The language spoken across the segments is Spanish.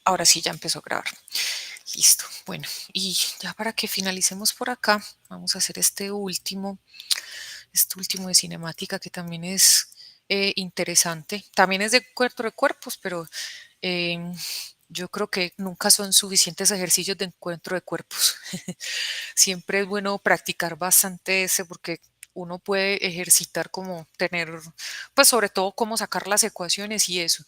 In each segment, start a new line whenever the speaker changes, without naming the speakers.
Ahora sí ya empezó a grabar. Listo. Bueno, y ya para que finalicemos por acá, vamos a hacer este último de cinemática que también es interesante. También es de encuentro de cuerpos, pero eh, yo creo que nunca son suficientes ejercicios de encuentro de cuerpos. Siempre es bueno practicar bastante ese porque uno puede ejercitar como tener, pues sobre todo cómo sacar las ecuaciones y eso.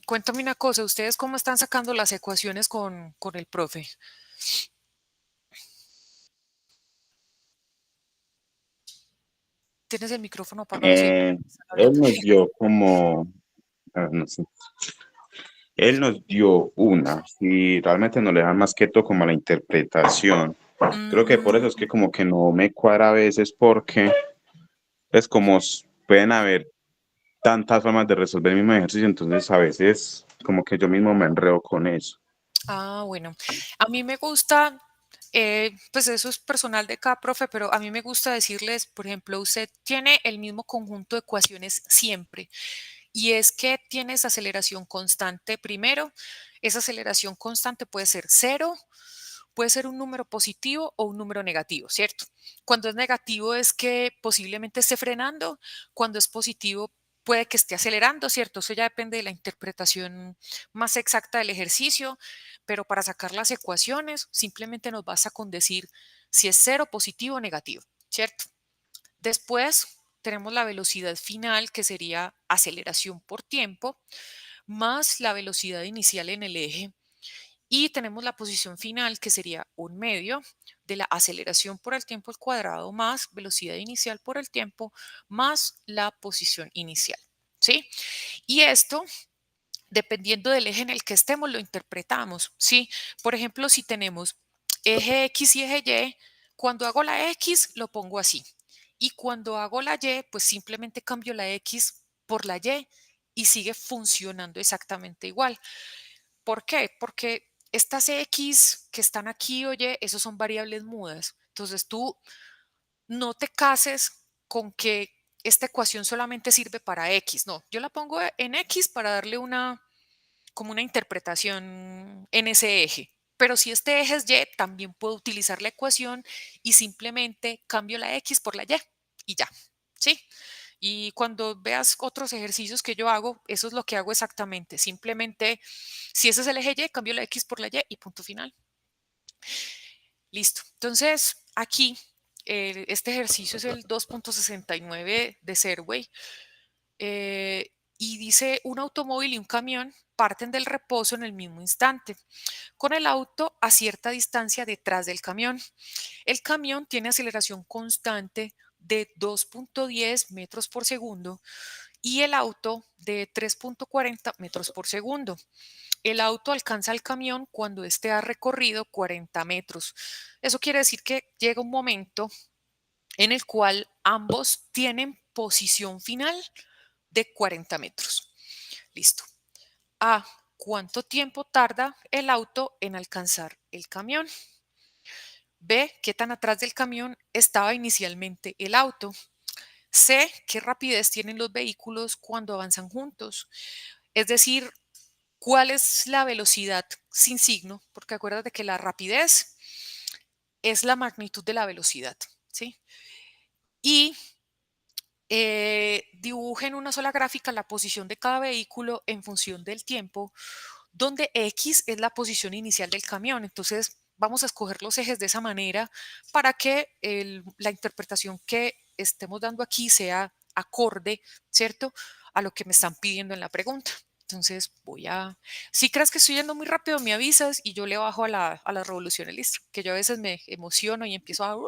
Cuéntame una cosa, ¿ustedes cómo están sacando las ecuaciones con el profe? ¿Tienes el micrófono apagado? Sí,
Eh,
están
él
hablando.
nos dio como, no sé, él nos dio una y realmente no le da más que todo como a la interpretación. Creo que por eso es que
Mm,
como que no me cuadra a veces porque es como pueden haber tantas formas de resolver el mismo ejercicio, entonces a veces como que yo mismo me enredo con eso.
bueno, a mí me gusta, pues eso es personal de cada profe, pero a mí me gusta decirles, por ejemplo, usted tiene el mismo conjunto de ecuaciones siempre. Y es que tienes aceleración constante primero. Esa aceleración constante puede ser cero, puede ser un número positivo o un número negativo, ¿cierto? Cuando es negativo es que posiblemente esté frenando, cuando es positivo puede que esté acelerando, ¿cierto? Eso ya depende de la interpretación más exacta del ejercicio, pero para sacar las ecuaciones simplemente nos basta con decir si es cero, positivo o negativo, ¿cierto? Después tenemos la velocidad final, que sería aceleración por tiempo, más la velocidad inicial en el eje. Y tenemos la posición final, que sería un medio de la aceleración por el tiempo al cuadrado más velocidad inicial por el tiempo más la posición inicial. ¿Sí? Y esto, dependiendo del eje en el que estemos, lo interpretamos. ¿Sí? Por ejemplo, si tenemos eje X y eje Y, cuando hago la X lo pongo así. Y cuando hago la Y, pues simplemente cambio la X por la y sigue funcionando exactamente igual. ¿Por qué? Porque estas X que están aquí, oye, esos son variables mudas. Entonces tú no te cases con que esta ecuación solamente sirve para X. No, yo la pongo en X para darle como una interpretación en ese eje. Pero si este eje es Y, también puedo utilizar la ecuación y simplemente cambio la X por la y ya. ¿Sí? Y cuando veas otros ejercicios que yo hago, eso es lo que hago exactamente. Simplemente, si ese es el eje Y, cambio la X por la Y punto final. Listo. Entonces, aquí, este ejercicio es el 2.69 de Serway. Y dice, un automóvil y un camión parten del reposo en el mismo instante, con el auto a cierta distancia detrás del camión. El camión tiene aceleración constante de 2.10 metros por segundo y el auto de 3.40 metros por segundo. El auto alcanza al camión cuando éste ha recorrido 40 metros. Eso quiere decir que llega un momento en el cual ambos tienen posición final de 40 metros. Listo. A. ¿Cuánto tiempo tarda el auto en alcanzar el camión? B. ¿Qué tan atrás del camión estaba inicialmente el auto? C. ¿Qué rapidez tienen los vehículos cuando avanzan juntos? Es decir, ¿cuál es la velocidad sin signo? Porque acuérdate que la rapidez es la magnitud de la velocidad, ¿sí? Y dibujen una sola gráfica la posición de cada vehículo en función del tiempo, donde X es la posición inicial del camión. Entonces, vamos a escoger los ejes de esa manera para que la interpretación que estemos dando aquí sea acorde, ¿cierto? A lo que me están pidiendo en la pregunta. Entonces, si crees que estoy yendo muy rápido, me avisas y yo le bajo a las revoluciones, listo. Que yo a veces me emociono y empiezo a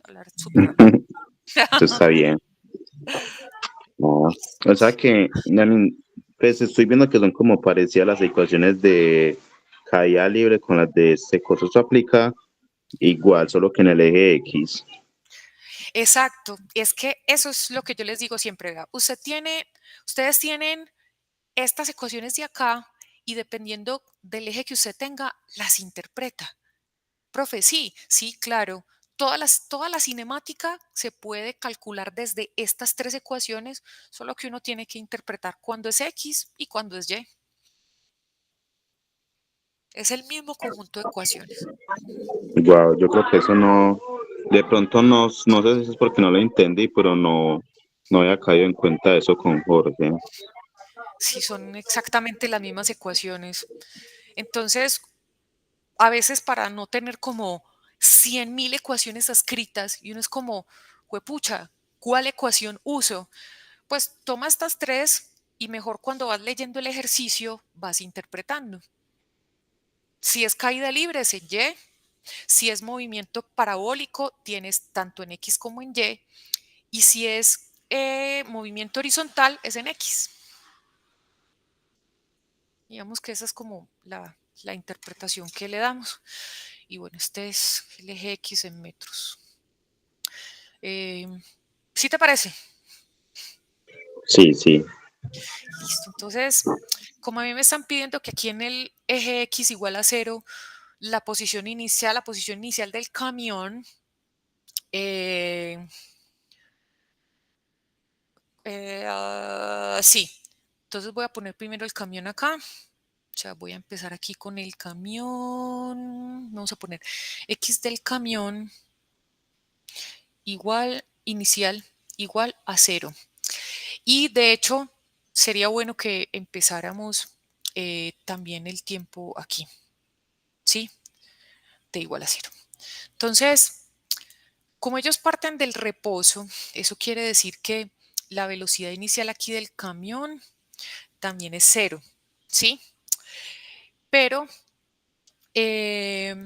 hablar súper rápido.
Eso está bien. No. O sea que, pues estoy viendo que son como parecidas las ecuaciones de caída libre con las de este curso. Eso aplica igual, solo que en el eje X.
Exacto, es que eso es lo que yo les digo siempre, vea, ustedes tienen estas ecuaciones de acá y dependiendo del eje que usted tenga, las interpreta. Profe, sí, sí, claro. Toda la cinemática se puede calcular desde estas tres ecuaciones, solo que uno tiene que interpretar cuándo es X y cuándo es Y. Es el mismo conjunto de ecuaciones.
Wow, yo creo que eso no, de pronto no, no sé si es porque no lo entendí, pero no, no había caído en cuenta de eso con Jorge.
Sí, son exactamente las mismas ecuaciones. Entonces, a veces para no tener como 100.000 ecuaciones escritas y uno es como, juepucha, ¿cuál ecuación uso? Pues toma estas tres y mejor cuando vas leyendo el ejercicio vas interpretando. Si es caída libre es en Y, si es movimiento parabólico tienes tanto en X como en y si es movimiento horizontal es en X. Digamos que esa es como la interpretación que le damos. Y bueno, este es el eje X en metros. ¿Sí te parece?
Sí, sí,
Listo. Entonces, como a mí me están pidiendo que aquí en el eje X igual a 0, la posición inicial del camión, eh, sí. Entonces voy a poner primero el camión acá. O sea, voy a empezar aquí con el camión. Vamos a poner X del camión igual inicial igual a 0. Y de hecho, sería bueno que empezáramos también el tiempo aquí, ¿sí? De igual a 0. Entonces, como ellos parten del reposo, eso quiere decir que la velocidad inicial aquí del camión también es 0, ¿sí? Pero, eh,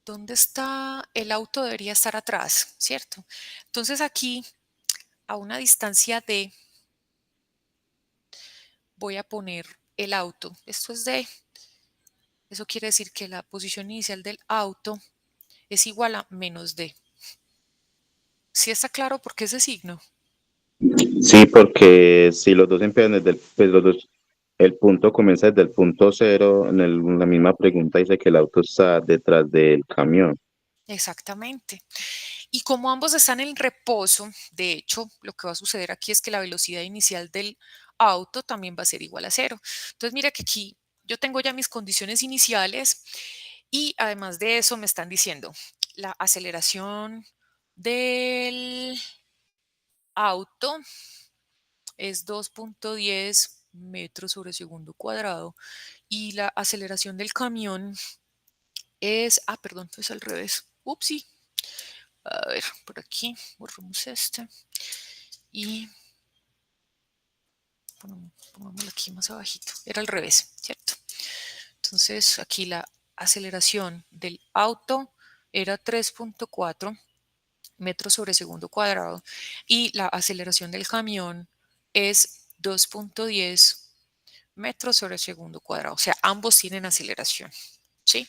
¿dónde está? El auto debería estar atrás, ¿cierto? Entonces aquí, a una distancia de, voy a poner el auto. Esto es D. Eso quiere decir que la posición inicial del auto es igual a menos D. ¿Sí está claro por qué ese signo?
sí, porque si los dos empiezan desde el, pues los dos, el punto comienza desde el punto cero, en la misma pregunta dice que el auto está detrás del camión.
Exactamente. Y como ambos están en reposo, de hecho, lo que va a suceder aquí es que la velocidad inicial del auto también va a ser igual a 0. Entonces, mira que aquí yo tengo ya mis condiciones iniciales y además de eso me están diciendo la aceleración del auto es 2.10 metros sobre segundo cuadrado y la aceleración del camión es, perdón, es al revés. Upsi. A ver, por aquí borramos este y pongámoslo aquí más abajito. Era al revés, ¿cierto? Entonces aquí la aceleración del auto era 3.4 metros sobre segundo cuadrado y la aceleración del camión es 2.10 metros sobre segundo cuadrado. O sea, ambos tienen aceleración, ¿sí?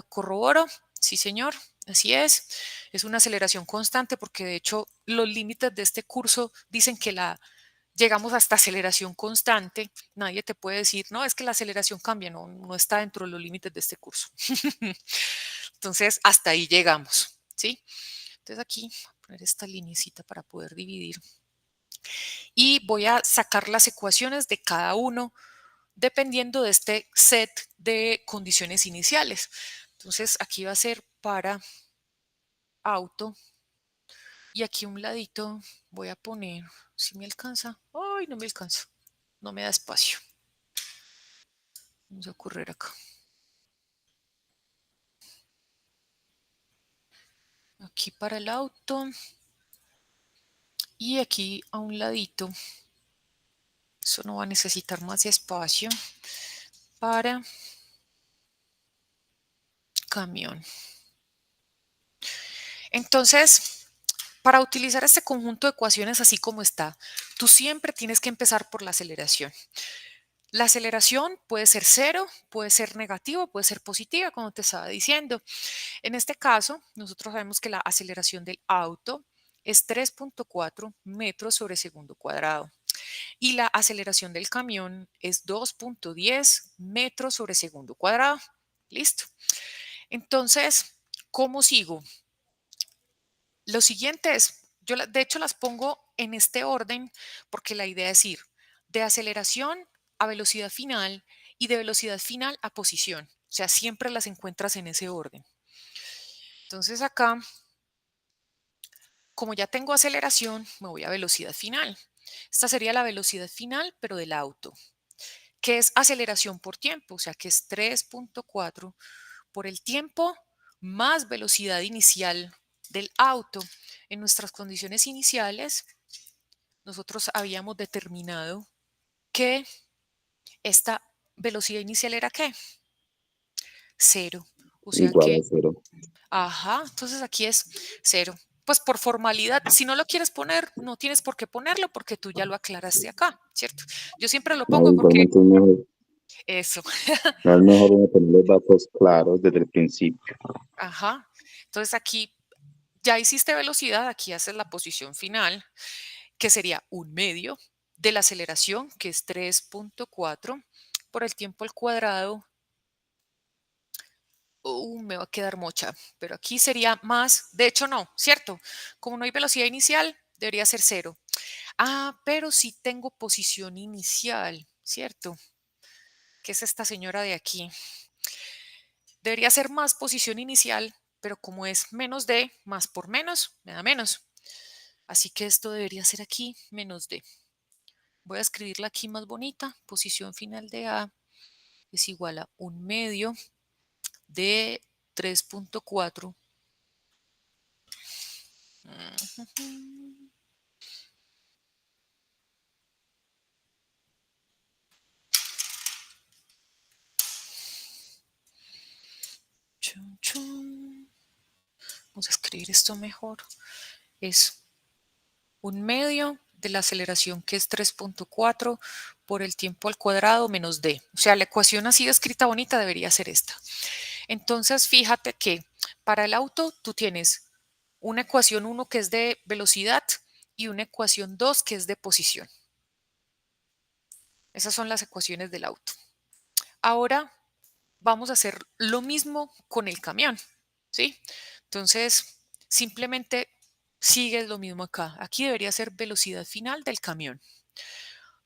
Corroboro, sí señor, así es. Es una aceleración constante porque de hecho los límites de este curso dicen que llegamos hasta aceleración constante. Nadie te puede decir, no, es que la aceleración cambia, no, no está dentro de los límites de este curso. Entonces, hasta ahí llegamos, ¿sí? Entonces aquí voy a poner esta linecita para poder dividir. Y voy a sacar las ecuaciones de cada uno dependiendo de este set de condiciones iniciales. Entonces aquí va a ser para auto y aquí a un ladito voy a poner, si me alcanza, ay, no me alcanza, no me da espacio. Vamos a correr acá. Aquí para el auto y aquí a un ladito, eso no va a necesitar más espacio, para camión. Entonces, para utilizar este conjunto de ecuaciones así como está, tú siempre tienes que empezar por la aceleración. La aceleración puede ser cero, puede ser negativo, puede ser positiva, como te estaba diciendo. En este caso, nosotros sabemos que la aceleración del auto es 3.4 metros sobre segundo cuadrado y la aceleración del camión es 2.10 metros sobre segundo cuadrado. Listo. Entonces, ¿cómo sigo? Lo siguiente es, de hecho las pongo en este orden porque la idea es ir de aceleración a velocidad final y de velocidad final a posición. O sea, siempre las encuentras en ese orden. Entonces acá, como ya tengo aceleración, me voy a velocidad final. Esta sería la velocidad final, pero del auto, que es aceleración por tiempo, o sea, que es 3.4 por el tiempo más velocidad inicial del auto. En nuestras condiciones iniciales, nosotros habíamos determinado que esta velocidad inicial era ¿qué? Cero. O sea
igual a
que,
cero.
ajá, entonces aquí es cero. Pues por formalidad, si no lo quieres poner, no tienes por qué ponerlo porque tú ya lo aclaraste acá, ¿cierto? Yo siempre lo
No,
pongo porque eso,
es mejor uno tener los datos claros desde el principio.
ajá. Entonces aquí ya hiciste velocidad, aquí haces la posición final, que sería un medio de la aceleración, que es 3.4 por el tiempo al cuadrado. Me va a quedar mocha, pero aquí sería más, de hecho no, ¿cierto? Como no hay velocidad inicial, debería ser cero. Ah, pero sí tengo posición inicial, ¿cierto? Que es esta señora de aquí. Debería ser más posición inicial, pero como es menos d, más por menos, me da menos. Así que esto debería ser aquí menos d. Voy a escribirla aquí más bonita. Posición final de A es igual a un medio de 3.4. Chun, chun. Vamos a escribir esto mejor. Es un medio de la aceleración, que es 3.4 por el tiempo al cuadrado menos d. O sea, la ecuación así escrita bonita debería ser esta. Entonces, fíjate que para el auto tú tienes una ecuación 1 que es de velocidad y una ecuación 2 que es de posición. Esas son las ecuaciones del auto. Ahora vamos a hacer lo mismo con el camión, ¿sí? Entonces, simplemente sigues lo mismo acá. Aquí debería ser velocidad final del camión,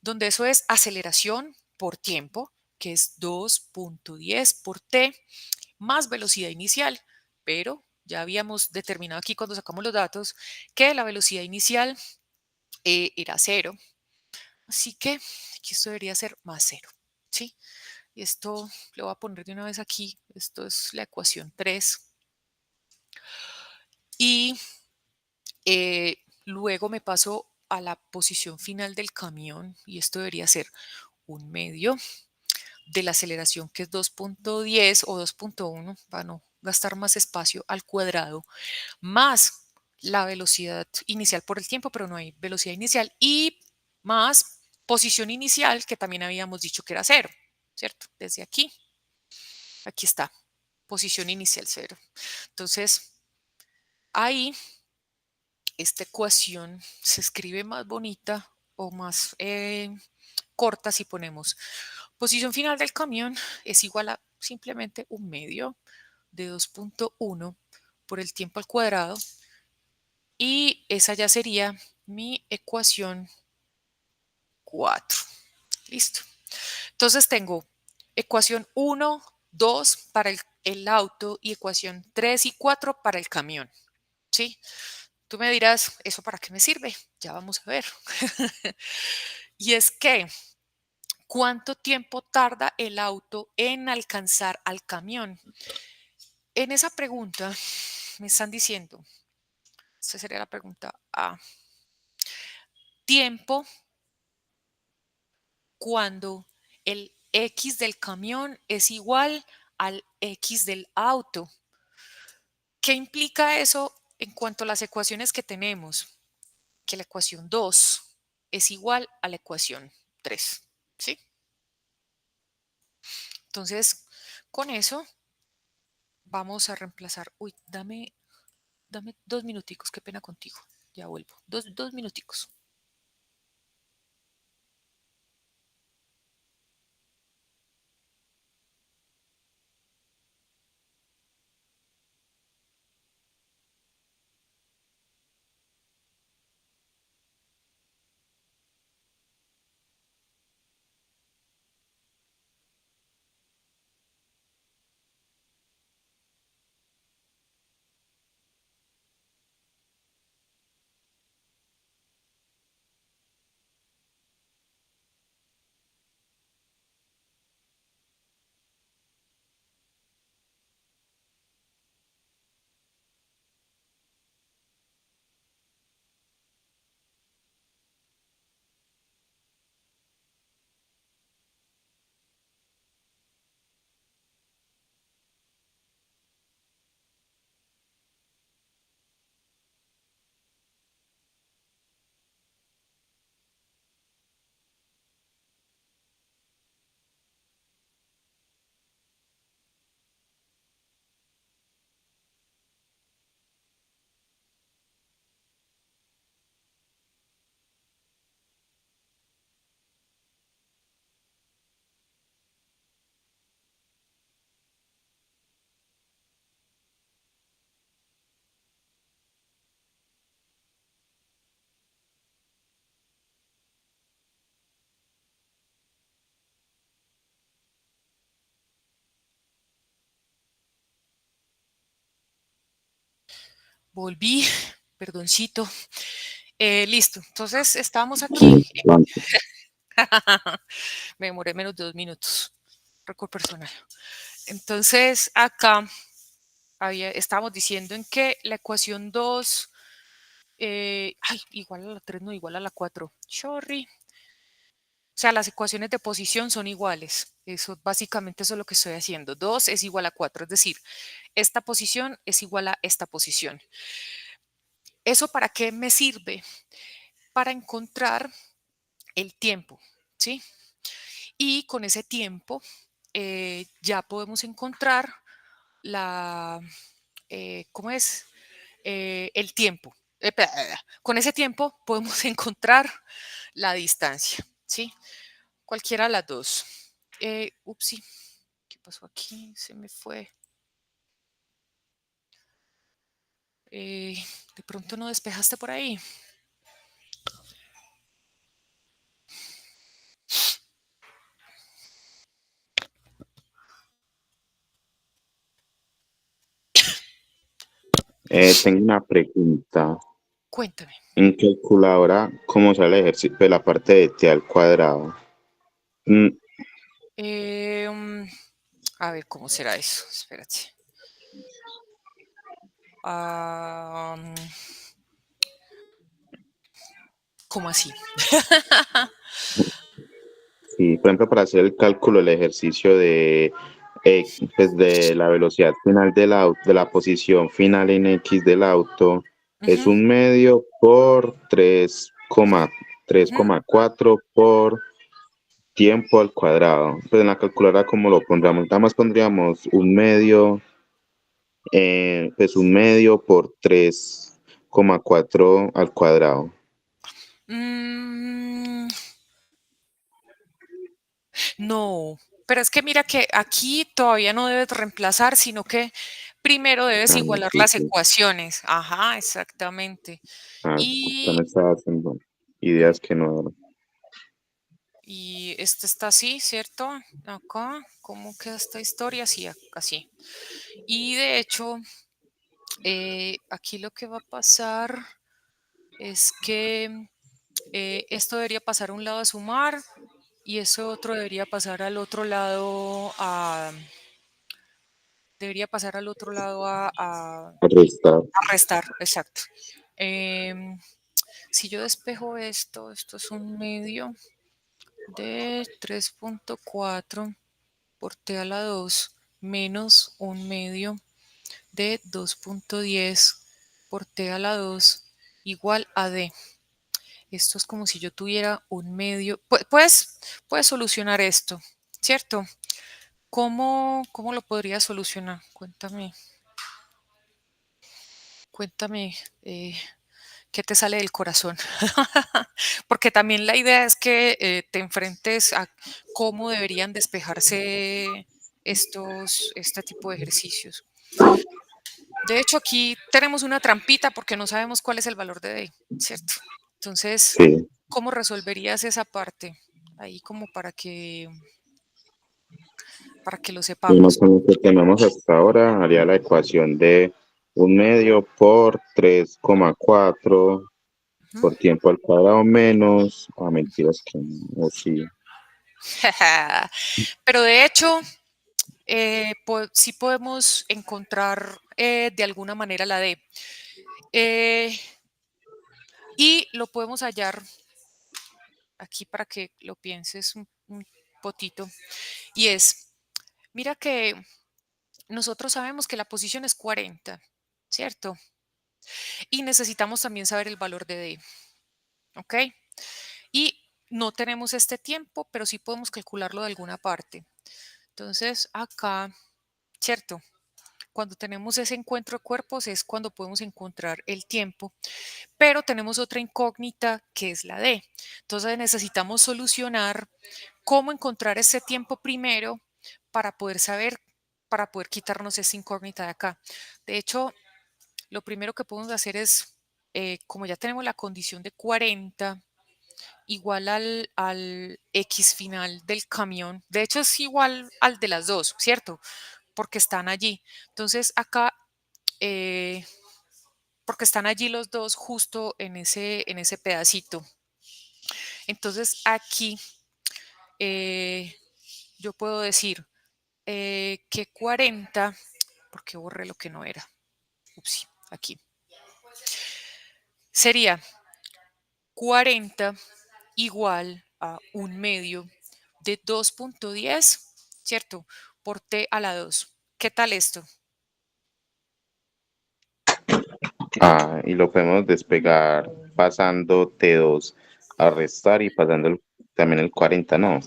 donde eso es aceleración por tiempo, que es 2.10 por t, más velocidad inicial, pero ya habíamos determinado aquí cuando sacamos los datos que la velocidad inicial era cero, así que aquí esto debería ser más cero, ¿sí? Y esto lo voy a poner de una vez aquí, esto es la ecuación 3. Y luego me paso a la posición final del camión y esto debería ser un medio de la aceleración, que es 2.10 o 2.1 para no gastar más espacio al cuadrado, más la velocidad inicial por el tiempo, pero no hay velocidad inicial, y más posición inicial, que también habíamos dicho que era cero, ¿cierto? Desde aquí, aquí está, posición inicial cero. Entonces, ahí esta ecuación se escribe más bonita o más corta si ponemos posición final del camión es igual a simplemente un medio de 2.1 por el tiempo al cuadrado, y esa ya sería mi ecuación 4. Listo. Entonces tengo ecuación 1, 2 para el auto y ecuación 3 y 4 para el camión. ¿Sí? Tú me dirás, ¿eso para qué me sirve? Ya vamos a ver. Y es que, ¿cuánto tiempo tarda el auto en alcanzar al camión? En esa pregunta me están diciendo, esa sería la pregunta A, tiempo cuando el X del camión es igual al X del auto. ¿Qué implica eso en cuanto a las ecuaciones que tenemos? Que la ecuación 2 es igual a la ecuación 3, ¿sí? Entonces, con eso vamos a reemplazar. Uy, dame 2 minuticos, qué pena contigo. Ya vuelvo. Dos minuticos. Volví, perdoncito. Listo, entonces estábamos aquí. Me demoré menos de 2 minutos. Récord personal. Entonces, acá estábamos diciendo en que la ecuación 2 igual a la 3 no, igual a la 4. Sorry. O sea, las ecuaciones de posición son iguales. Eso básicamente eso es lo que estoy haciendo. 2 es igual a 4, es decir, esta posición es igual a esta posición. ¿Eso para qué me sirve? Para encontrar el tiempo, ¿sí? Y con ese tiempo ya podemos encontrar ¿cómo es? El tiempo. Con ese tiempo podemos encontrar la distancia, ¿sí? Cualquiera de las dos. Upsi, ¿qué pasó aquí? Se me fue. De pronto no despejaste por ahí.
Tengo una pregunta.
Cuéntame.
En calculadora, ¿cómo sale el ejercicio de la parte de t al cuadrado? Mm,
Eh, mm, a ver, ¿cómo será eso? Espérate. Ah, ¿Cómo así?
sí, por ejemplo, para hacer el cálculo del ejercicio pues de la velocidad final del auto, de la posición final en X del auto, es
Ujú,
un medio por
ujú.
3,4 por tiempo al cuadrado. Pues en la calculadora, ¿cómo lo pondríamos? Nada más pondríamos pues un medio por 3,4 al cuadrado.
Mm, no, pero es que mira que aquí todavía no debes reemplazar, sino que primero debes
Ah, no,
igualar
sí,
las
sí.
ecuaciones. Ajá, exactamente.
Ah, usted me
Y,
estaba haciendo
mm,
ideas que no eran.
y este está así, ¿cierto? Acá, ¿cómo queda esta historia? Sí, así. Y de hecho, aquí lo que va a pasar es que esto debería pasar a un lado a sumar y eso otro debería pasar al otro lado a
Restar.
restar, exacto. Em, si yo despejo esto es un medio de 3,4 por t a la 2 menos un medio de 2,10 por t a la 2 igual a d. Esto es como si yo tuviera un medio. Puedes solucionar esto, ¿cierto? ¿Cómo lo podría solucionar? Cuéntame, qué te sale del corazón. Porque también la idea es que te enfrentes a cómo deberían despejarse este tipo de ejercicios. De hecho, aquí tenemos una trampita porque no sabemos cuál es el valor de D, ¿cierto? Entonces,
Sí.
¿cómo resolverías esa parte? Ahí como para que lo
Bueno,
sepamos.
con lo que tenemos hasta ahora, haría la ecuación de un medio por 3,4
Ujú.
por tiempo al cuadrado menos. Ah, mentiras que no, o sí.
Pero de hecho, sí podemos encontrar de alguna manera la D. Eh, y lo podemos hallar aquí para que lo pienses un potito. Y es, mira que nosotros sabemos que la posición es 40, ¿cierto? Y necesitamos también saber el valor de D, ¿ok? Y no tenemos este tiempo, pero sí podemos calcularlo de alguna parte. Entonces, acá, ¿cierto? Cuando tenemos ese encuentro de cuerpos es cuando podemos encontrar el tiempo, pero tenemos otra incógnita que es la D. Entonces necesitamos solucionar cómo encontrar ese tiempo primero para poder saber, para poder quitarnos esa incógnita de acá. De hecho, lo primero que podemos hacer es, como ya tenemos la condición de 40 igual al X final del camión, de hecho es igual al de las dos, ¿cierto? Porque están allí. Entonces acá eh, porque están allí los dos justo en ese pedacito. Entonces aquí yo puedo decir que 40, porque borré lo que no era, ups, aquí, sería 40 igual a 1/2 de 2.10, ¿cierto? Por t a la 2. ¿Qué tal esto?
Y lo podemos despegar pasando T2 a restar y pasando también el 40, ¿no?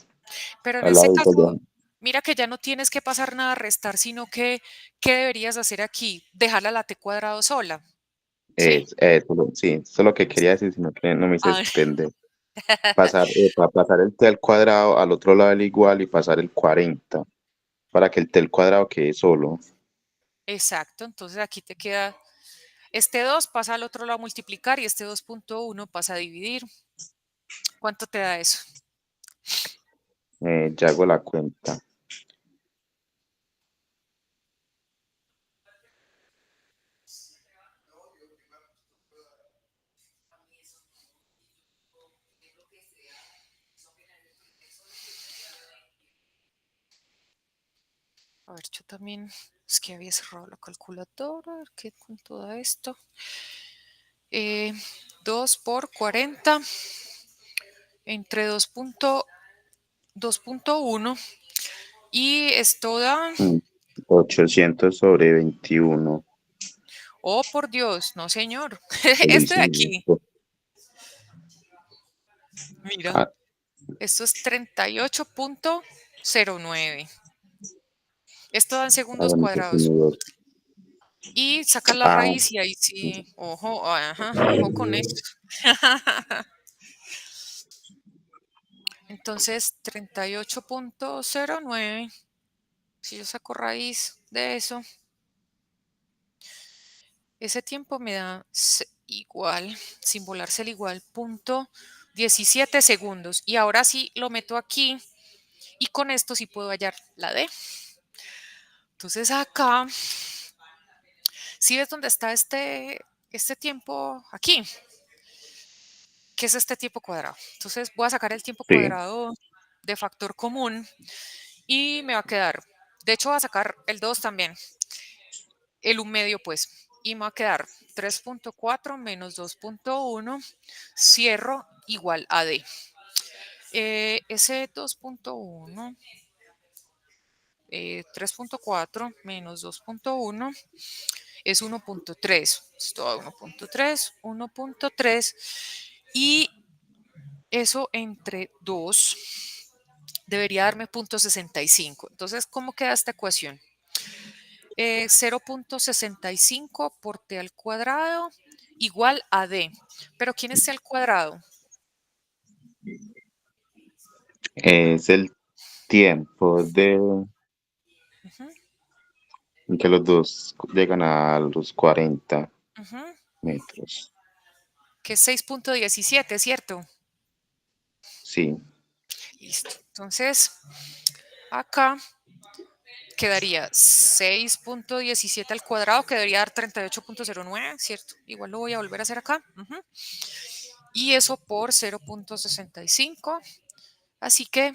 Pero en
Al
este
lado
caso,
italiano.
mira que ya no tienes que pasar nada a restar, sino que, ¿qué deberías hacer aquí? Dejarla la t cuadrado sola, ¿sí?
Sí, eso es lo que quería decir, sino que no me hice
Ah,
entender. Para pasar el T al cuadrado al otro lado del igual y pasar el 40, para que el T al cuadrado quede solo.
exacto, entonces aquí te queda, este 2 pasa al otro lado a multiplicar y este 2.1 pasa a dividir. ¿Cuánto te da eso?
Ya hago la cuenta.
A ver, yo también, es que había cerrado la calculadora, a ver qué cuánto da esto. 2 por 40 entre 2.1 y esto da,
800 sobre 21.
oh por Dios, no señor,
Lo
este
hice
de
bien.
aquí, mira,
Ah,
esto es 38.09. Esto da en segundos
hágame ese
cuadrados.
señor.
Y sacas la
Ah,
raíz y ahí sí, ojo, ajá, ojo con esto. Entonces, 38.09, si yo saco raíz de eso, ese tiempo me da igual, sin volarse el igual, 0.17 segundos. Y ahora sí lo meto aquí y con esto sí puedo hallar la D. Entonces acá, ¿sí ves dónde está este tiempo aquí? ¿Qué es este tiempo cuadrado? Entonces voy a sacar el tiempo
sí.
cuadrado de factor común y me va a quedar, de hecho voy a sacar el 2 también, el 1/2 pues, y me va a quedar 3.4 menos 2.1, cierro igual a D. Ese 2.1, 3.4 menos 2.1 es 1.3. Esto da 1.3, 1.3 y eso entre 2 debería darme 0.65. Entonces, ¿cómo queda esta ecuación? 0.65 por t al cuadrado igual a d. ¿Pero quién es t al cuadrado?
Es el tiempo
Ujú,
en que los dos llegan a los 40
ujú,
metros.
que es 6.17, ¿cierto?
Sí,
Listo. Entonces, acá quedaría 6.17 al cuadrado, que debería dar 38.09, ¿cierto? Igual lo voy a volver a hacer acá. Ujú. Y eso por 0.65. Así que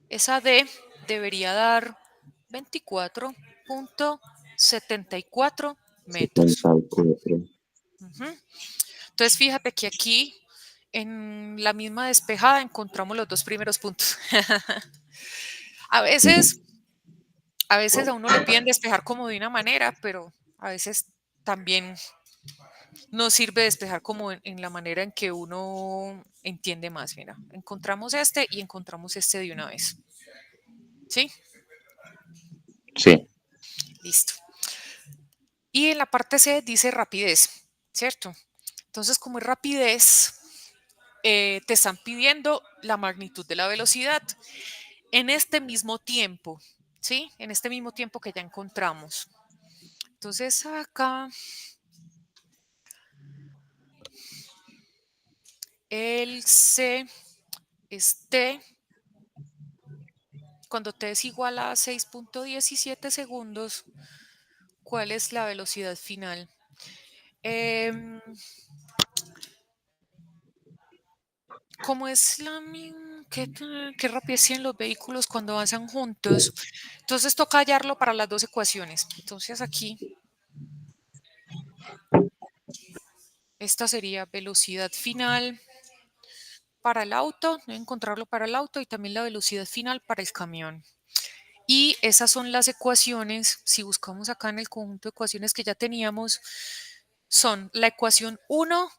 esa D debería dar 24.74 metros.
74.
Ujú. Entonces, fíjate que aquí en la misma despejada encontramos los dos primeros puntos. a veces, a veces a uno le piden despejar como de una manera, pero a veces también nos sirve despejar como en la manera en que uno entiende más. Mira, encontramos este y encontramos este de una vez. ¿Sí?
Sí,
Listo. Y en la parte C dice rapidez, ¿cierto? Entonces, como es rapidez, te están pidiendo la magnitud de la velocidad en este mismo tiempo, ¿sí? En este mismo tiempo que ya encontramos. Entonces, acá el C es T. Cuando T es igual a 6.17 segundos, ¿cuál es la velocidad final? Como es la qué rapidez tienen los vehículos cuando avanzan juntos, entonces toca hallarlo para las dos ecuaciones. Entonces aquí, esta sería velocidad final para el auto, encontrarlo para el auto y también la velocidad final para el camión. Y esas son las ecuaciones, si buscamos acá en el conjunto de ecuaciones que ya teníamos, son la ecuación 1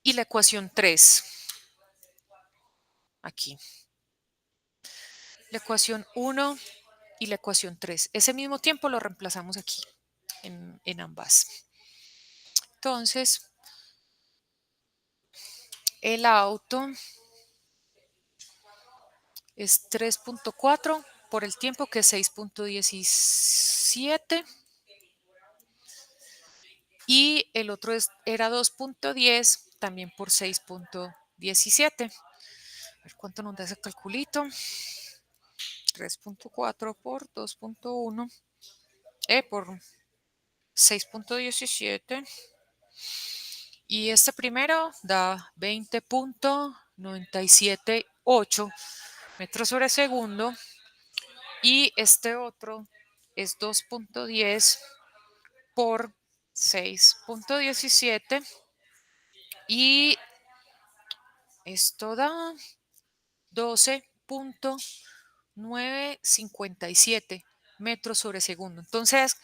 y la ecuación 3. Aquí. La ecuación 1 y la ecuación 3. Ese mismo tiempo lo reemplazamos aquí, en ambas. Entonces, el auto es 3.4 por el tiempo que es 6.17 y el otro era 2.10 también por 6.17. A ver cuánto nos da ese calculito. 3.4 por 2.1 por 6.17 y este primero da 20.978 metros sobre segundo y este otro es 2.10 por 6.17 y esto da 12.957 metros sobre segundo. Entonces,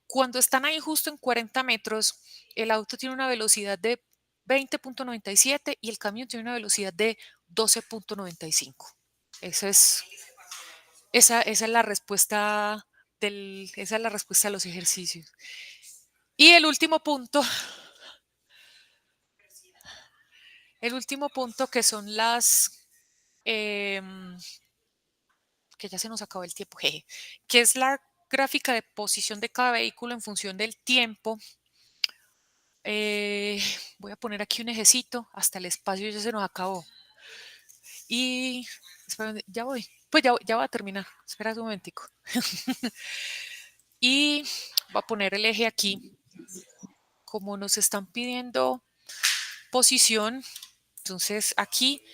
cuando están ahí justo en 40 metros, el auto tiene una velocidad de 20.97 y el camión tiene una velocidad de 12.95. Esa es la respuesta esa es la respuesta a los ejercicios. Y el último punto que son que ya se nos acabó el tiempo, jeje, que es la gráfica de posición de cada vehículo en función del tiempo. Voy a poner aquí un ejecito, hasta el espacio ya se nos acabó. Y espera, ya voy, pues ya voy a terminar, espera un momentico. Y voy a poner el eje aquí. Como nos están pidiendo posición, entonces aquí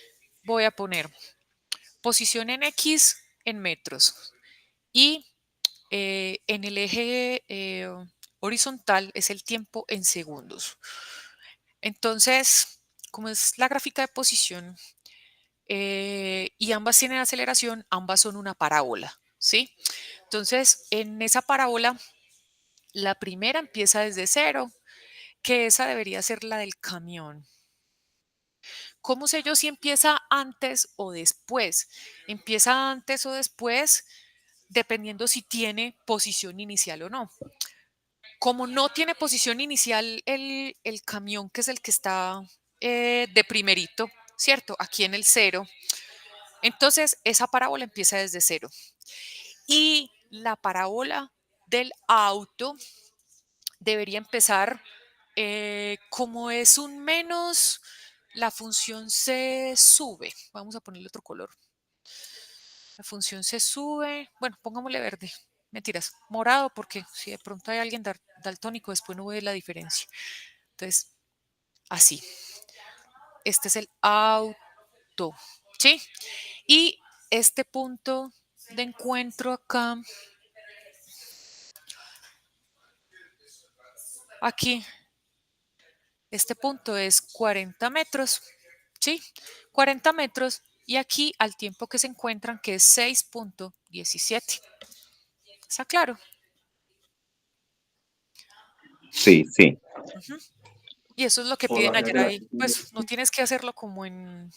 voy a poner posición en X en metros y en el eje horizontal es el tiempo en segundos. Entonces, como es la gráfica de posición y ambas tienen aceleración, ambas son una parábola, ¿sí? Entonces, en esa parábola, la primera empieza desde cero, que esa debería ser la del camión. ¿Cómo sé yo si empieza antes o después? Empieza antes o después, dependiendo si tiene posición inicial o no. Como no tiene posición inicial el camión, que es el que está de primerito, ¿cierto? Aquí en el cero. Entonces, esa parábola empieza desde cero. Y la parábola del auto debería empezar como es un menos, la función se sube. Vamos a ponerle otro color. La función se sube. Bueno, pongámosle verde. Mentiras, morado, porque si de pronto hay alguien daltónico, después no ve la diferencia. Entonces, así. Este es el auto, ¿sí? Y este punto de encuentro acá, aquí, este punto es 40 metros, ¿sí? 40 metros y aquí al tiempo que se encuentran, que es 6.17. ¿Está claro?
Sí, sí.
Ujú. Y eso es lo que piden ayer ahí. Pues no tienes que hacerlo como eh,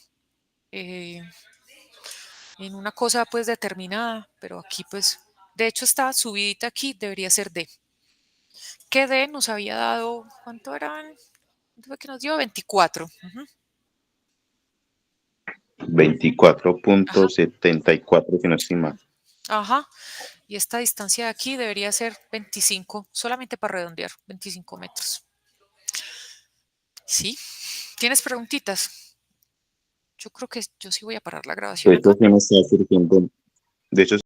en una cosa pues determinada, pero aquí pues, de hecho esta subidita aquí debería ser D. Que D nos había dado, ¿cuánto eran? ¿Cuánto fue que nos dio? 24. Ujú. Ajá,
24.74, si no estoy mal.
ajá. Y esta distancia de aquí debería ser 25, solamente para redondear, 25 metros. ¿Sí? ¿Tienes preguntitas? Yo creo que yo sí voy a parar la
De
grabación
hecho,
acá.
sí me está surgiendo. De hecho,